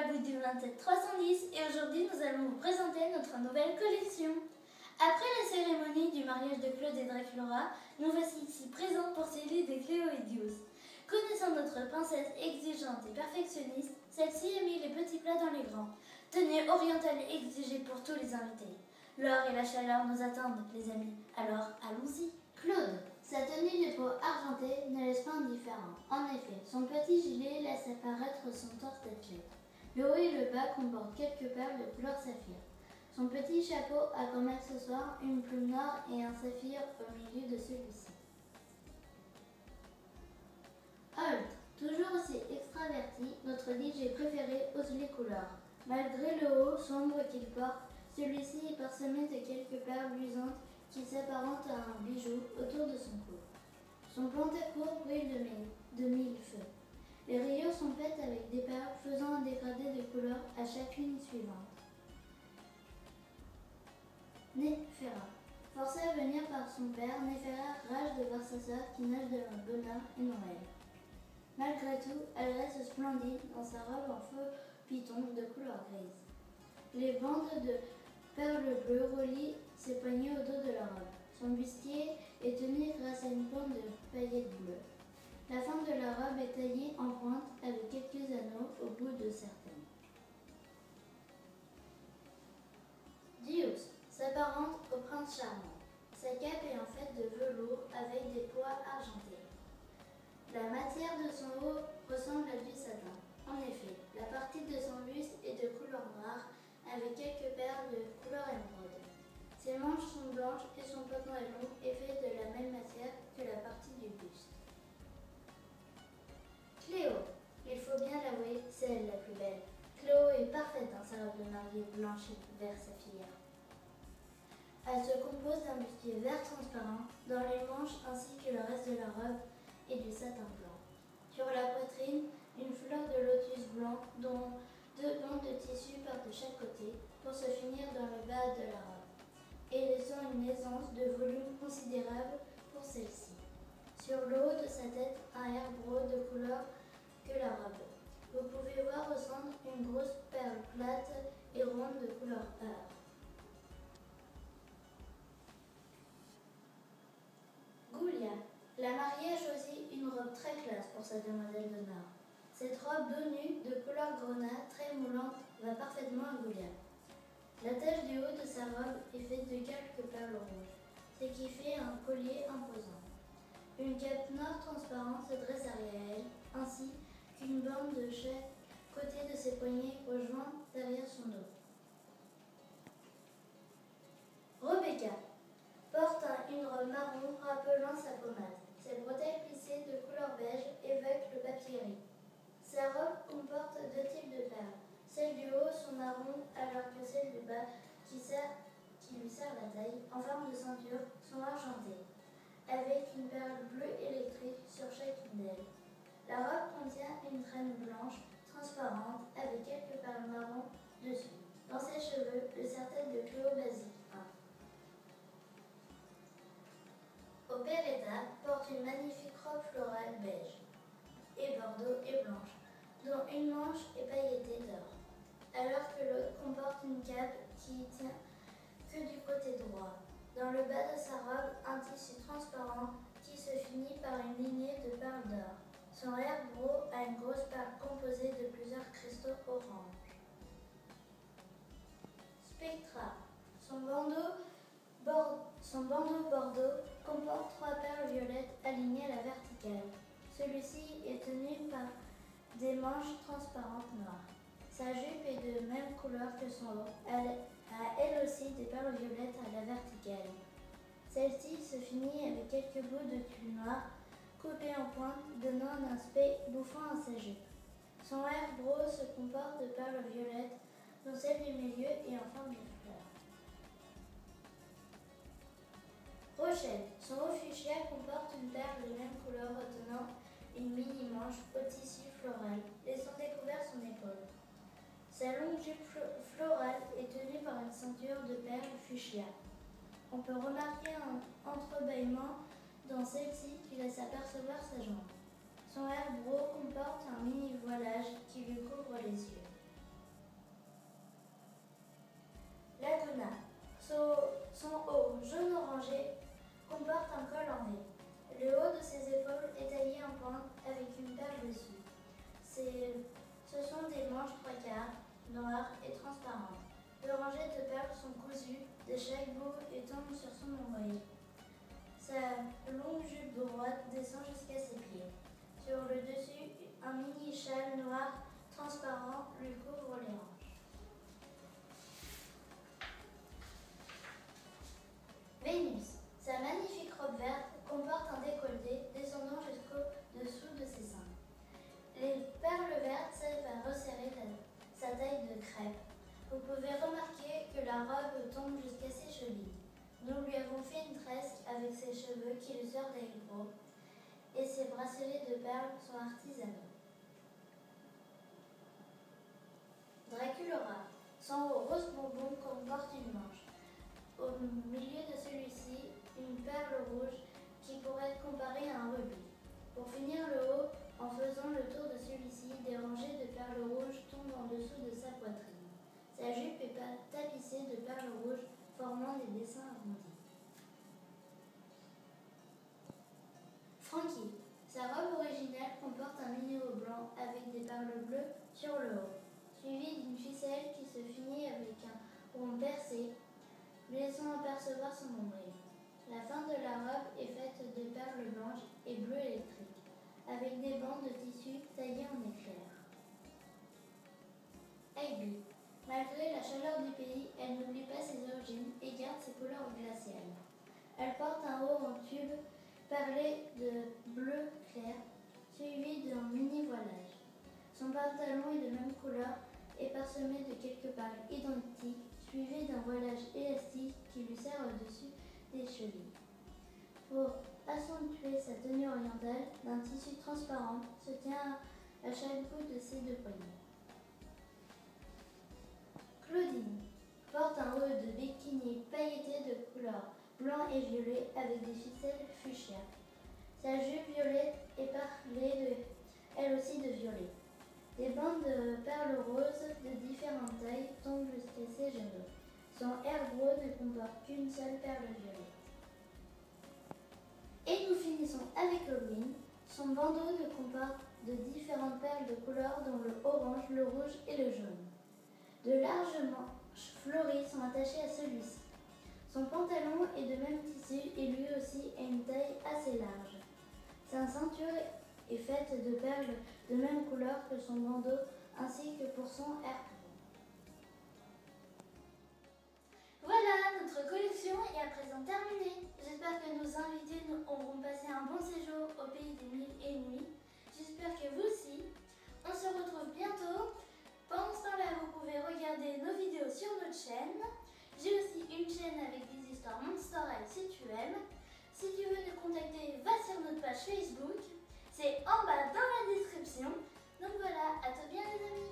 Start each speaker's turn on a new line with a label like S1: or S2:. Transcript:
S1: la bouille du 27-310 et aujourd'hui nous allons vous présenter notre nouvelle collection. Après la cérémonie du mariage de Claude et Draculaura, nous voici ici présents pour célébrer des Cléo et Dios. Connaissant notre princesse exigeante et perfectionniste, celle-ci a mis les petits plats dans les grands. Tenue orientale exigée pour tous les invités. L'or et la chaleur nous attendent, les amis, alors allons-y.
S2: Claude, sa tenue de peau argentée ne laisse pas indifférent. En effet, son petit gilet laisse apparaître son torse d'athlète. Le haut et le bas comportent quelques perles de couleur saphir. Son petit chapeau a comme accessoire une plume noire et un saphir au milieu de celui-ci. Holt, toujours aussi extraverti, notre DJ préféré ose les couleurs. Malgré le haut sombre qu'il porte, celui-ci est parsemé de quelques perles luisantes qui s'apparentent à un bijou autour de son cou. Son pantalon brille de mille feux. Les rayures sont faites avec des perles faisant un dégradé de couleurs à chacune suivante. Néphera. Forcée à venir par son père, Néphera rage de voir sa sœur qui nage devant le bonheur et Noël. Malgré tout, elle reste splendide dans sa robe en faux python de couleur grise. Les bandes de perles bleues relient ses poignets au dos de la robe. Son bustier est tenu grâce à une bande de paillettes bleues. La fin de la robe est taillée en pointe avec quelques anneaux au bout de certaines. Dios s'apparente au prince charmant. Sa cape est en fait de velours avec des pois argentés. La matière de son haut ressemble à du satin. En effet, la partie de son buste est de couleur noire avec quelques perles de couleur émeraude. Ses manches sont blanches et son pantalon est fait de la même matière que la partie du buste. Cléo, il faut bien l'avouer, c'est elle la plus belle. Cléo est parfaite dans sa robe de mariée blanche et vert saphir. Elle se compose d'un bustier vert transparent dans les manches ainsi que le reste de la robe et du satin blanc. Sur la poitrine, une fleur de lotus blanc dont deux bandes de tissu partent de chaque côté pour se finir dans le bas de la robe et laissant une aisance de volume considérable pour celle-ci. Sur le haut de sa tête, un airbro de couleur que la robe. Vous pouvez voir au centre une grosse perle plate et ronde de couleur or. Goulia. La mariée a choisi une robe très classe pour sa demoiselle d'honneur. Cette robe dos nu de couleur grenat très moulante va parfaitement à Goulia. La tache du haut de sa robe est faite de quelques perles rouges, ce qui fait un collier imposant. Une cape noire transparente se dresse derrière elle, ainsi qu'une bande de chaque côté de ses poignets rejoint derrière son dos. Rebecca porte une robe marron rappelant sa pommade. Ses bretelles plissées de couleur beige évoquent le papier riz. Sa robe comporte deux types de perles. Celles du haut sont marron alors que celles du bas, qui lui servent la taille, en forme de ceinture, sont argentées, avec une perle bleue électrique sur chacune d'elles. La robe contient une traîne blanche, transparente, avec quelques perles marron dessus. Dans ses cheveux, le serre-tête de Cléo basique 1. Operetta porte une magnifique robe florale beige et bordeaux et blanche, dont une manche est pailletée d'or, alors que l'autre comporte une cape qui tient que du côté droit. Dans le bas de sa robe, un tissu transparent qui se finit par une lignée de perles d'or. Son airbro a une grosse perle composée de plusieurs cristaux orange. Spectra. Son bandeau bordeaux comporte trois perles violettes alignées à la verticale. Celui-ci est tenu par des manches transparentes noires. Sa jupe est de même couleur que son haut. Elle a elle aussi des perles violettes à la verticale. Celle-ci se finit avec quelques bouts de tulle noir coupés en pointe, donnant un aspect bouffant à sa jupe. Son airbro se comporte de perles violettes, dont celle du milieu est en forme de fleur. Rochelle. Son haut fuchsia comporte une perle de même couleur retenant une mini-manche au tissu floral, laissant découvert son épaule. Sa longue jupe florale est tenue par une ceinture de perles fuchsia. On peut remarquer un entrebâillement dans celle-ci qui laisse apercevoir sa jambe. Son airbro comporte un mini voilage qui lui couvre les yeux. blanche 3/4, noire et transparente. Le rangé de perles sont cousues de chaque bout et tombent sur son nombril. Sa longue jupe droite descend jusqu'à ses pieds. Sur le dessus, un mini châle noir transparent lui couvre les hanches. Vénus. Sa magnifique robe verte comporte un décolleté descendant jusqu'au dessous de ses seins. Les perles vertes servent à resserrer sa taille de crêpe. Vous pouvez remarquer que la robe tombe jusqu'à ses chevilles. Nous lui avons fait une tresque avec ses cheveux qui lui sortent des gros et ses bracelets de perles sont artisanaux. Draculaura. Son haut rose bonbon comporte une manche. Au milieu de celui-ci, une perle rouge qui pourrait être comparée à un rubis. Pour finir le haut, en faisant le tour de celui-ci, des rangées de perles rouges tombent en dessous de sa poitrine. Sa jupe est tapissée de perles rouges formant des dessins arrondis. Frankie. Sa robe originale comporte un mini-haut blanc avec des perles bleues sur le haut, suivi d'une ficelle qui se finit avec un rond percé, laissant apercevoir son nombril. La fin de la robe est faite de perles blanches et bleues électriques, avec des bandes de tissu taillées en éclairs. Aigle. Malgré la chaleur du pays, elle n'oublie pas ses origines et garde ses couleurs glaciales. Elle porte un haut en tube perlé de bleu clair, suivi d'un mini voilage. Son pantalon est de même couleur et parsemé de quelques perles identiques, suivi d'un voilage élastique qui lui sert au-dessus des chevilles. Pour accentuer sa tenue orientale, d'un tissu transparent se tient à chaque bout de ses deux poignets. Claudine porte un haut de bikini pailleté de couleurs blanc et violet avec des ficelles fuchsia. Sa jupe violette est parlée elle aussi de violet. Des bandes de perles roses de différentes tailles tombent jusqu'à ses genoux. Son airbro ne comporte qu'une seule perle violette. Et nous finissons avec Halloween. Son bandeau ne comporte de différentes perles de couleurs dont le orange, le rouge et le jaune. De larges manches fleuries sont attachées à celui-ci. Son pantalon est de même tissu et lui aussi a une taille assez large. Sa ceinture est faite de perles de même couleur que son bandeau ainsi que pour son airbro.
S1: Voilà, notre collection est à présent terminée. J'espère que nos invités auront passé un bon séjour au pays des mille et une nuits. J'espère que vous aussi. On se retrouve bientôt. Pendant ce temps-là, vous pouvez regarder nos vidéos sur notre chaîne. J'ai aussi une chaîne avec des histoires Monster High si tu aimes. Si tu veux nous contacter, va sur notre page Facebook. C'est en bas dans la description. Donc voilà, à tout bien les amis.